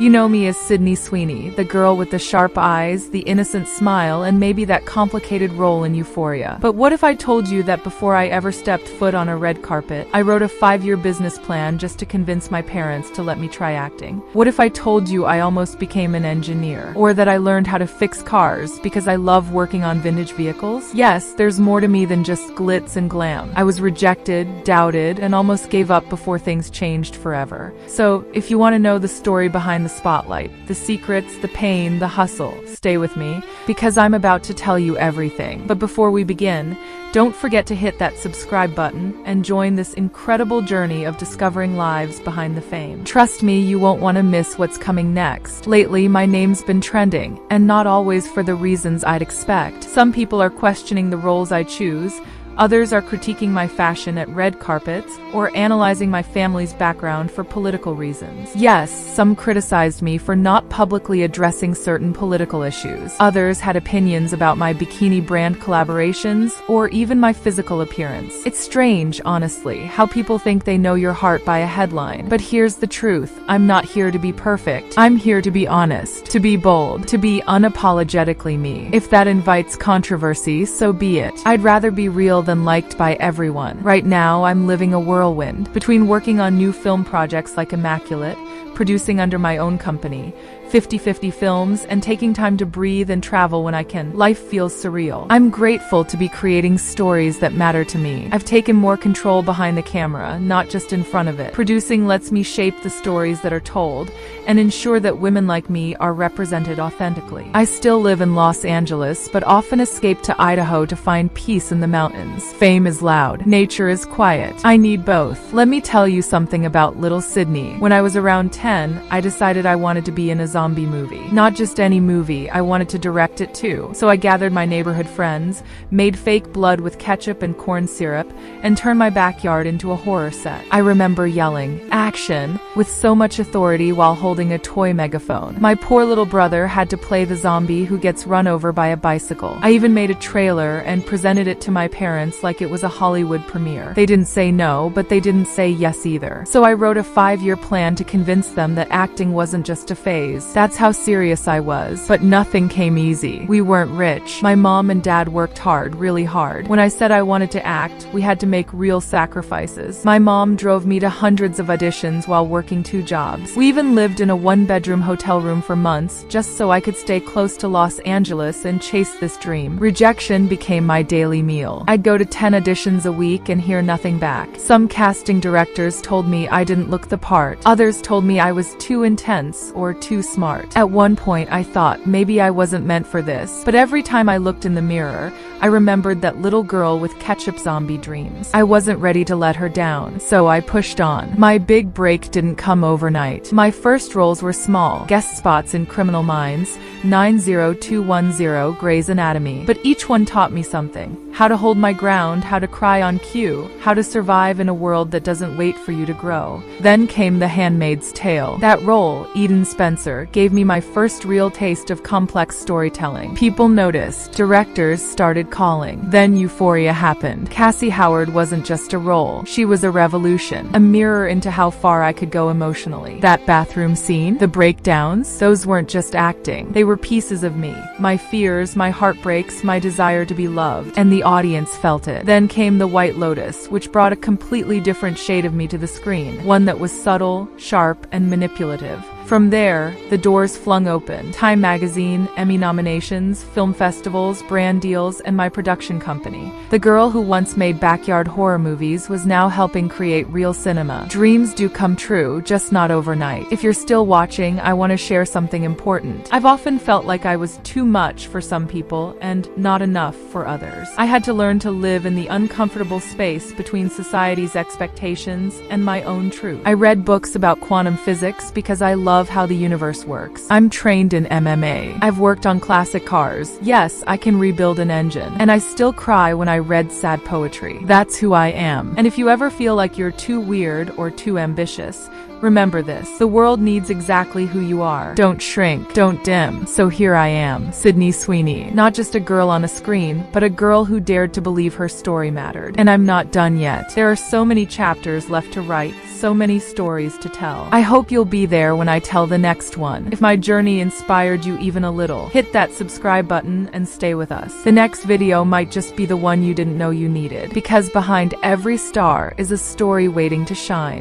You know me as Sydney Sweeney, the girl with the sharp eyes, the innocent smile, and maybe that complicated role in Euphoria. But what if I told you that before I ever stepped foot on a red carpet, I wrote a 5-year business plan just to convince my parents to let me try acting? What if I told you I almost became an engineer? Or that I learned how to fix cars because I love working on vintage vehicles? Yes, there's more to me than just glitz and glam. I was rejected, doubted, and almost gave up before things changed forever. So, if you want to know the story behind the spotlight, the secrets, the pain, the hustle, stay with me, because I'm about to tell you everything. But before we begin, don't forget to hit that subscribe button and join this incredible journey of discovering lives behind the fame. Trust me, you won't want to miss what's coming next. Lately, my name's been trending, and not always for the reasons I'd expect. Some people are questioning the roles I choose. Others are critiquing my fashion at red carpets or analyzing my family's background for political reasons. Yes, some criticized me for not publicly addressing certain political issues. Others had opinions about my bikini brand collaborations or even my physical appearance. It's strange, honestly, how people think they know your heart by a headline. But here's the truth. I'm not here to be perfect. I'm here to be honest, to be bold, to be unapologetically me. If that invites controversy, so be it. I'd rather be real than liked by everyone. Right now, I'm living a whirlwind. Between working on new film projects like Immaculate, producing under my own company, 50/50 films, and taking time to breathe and travel when I can, life feels surreal. I'm grateful to be creating stories that matter to me. I've taken more control behind the camera, not just in front of it. Producing lets me shape the stories that are told and ensure that women like me are represented authentically. I still live in Los Angeles, but often escape to Idaho to find peace in the mountains. Fame is loud. Nature is quiet. I need both. Let me tell you something about little Sydney. When I was around 10, I decided I wanted to be in a zombie movie. Not just any movie, I wanted to direct it too. So I gathered my neighborhood friends, made fake blood with ketchup and corn syrup, and turned my backyard into a horror set. I remember yelling, "Action!" with so much authority while holding a toy megaphone. My poor little brother had to play the zombie who gets run over by a bicycle. I even made a trailer and presented it to my parents like it was a Hollywood premiere. They didn't say no, but they didn't say yes either. So I wrote a 5-year plan to convince them that acting wasn't just a phase. That's how serious I was. But nothing came easy. We weren't rich. My mom and dad worked hard, really hard. When I said I wanted to act, we had to make real sacrifices. My mom drove me to hundreds of auditions while working 2 jobs. We even lived in a 1-bedroom hotel room for months, just so I could stay close to Los Angeles and chase this dream. Rejection became my daily meal. I'd go to 10 auditions a week and hear nothing back. Some casting directors told me I didn't look the part. Others told me I was too intense or too smart. At one point, I thought maybe I wasn't meant for this. But every time I looked in the mirror, I remembered that little girl with ketchup zombie dreams. I wasn't ready to let her down, so I pushed on. My big break didn't come overnight. My first roles were small, guest spots in Criminal Minds, 90210, Grey's Anatomy. But each one taught me something. How to hold my ground, how to cry on cue, how to survive in a world that doesn't wait for you to grow. Then came The Handmaid's Tale. That role, Eden Spencer, gave me my first real taste of complex storytelling. People noticed. Directors started calling. Then Euphoria happened. Cassie Howard wasn't just a role. She was a revolution, a mirror into how far I could go emotionally. That bathroom scene, the breakdowns, those weren't just acting. They were pieces of me. My fears, my heartbreaks, my desire to be loved. And the audience felt it. Then came The White Lotus, which brought a completely different shade of me to the screen. One that was subtle, sharp, and manipulative. From there, the doors flung open. Time magazine, Emmy nominations, film festivals, brand deals, and my production company. The girl who once made backyard horror movies was now helping create real cinema. Dreams do come true, just not overnight. If you're still watching, I want to share something important. I've often felt like I was too much for some people and not enough for others. I had to learn to live in the uncomfortable space between society's expectations and my own truth. I read books about quantum physics because I love how the universe works. I'm trained in MMA. I've worked on classic cars. Yes, I can rebuild an engine. And I still cry when I read sad poetry. That's who I am. And if you ever feel like you're too weird or too ambitious, Remember this, the world needs exactly who you are. Don't shrink, don't dim. So here I am, Sydney Sweeney. Not just a girl on a screen, but a girl who dared to believe her story mattered. And I'm not done yet. There are so many chapters left to write, so many stories to tell. I hope you'll be there when I tell the next one. If my journey inspired you even a little, hit that subscribe button and stay with us. The next video might just be the one you didn't know you needed, because behind every star is a story waiting to shine.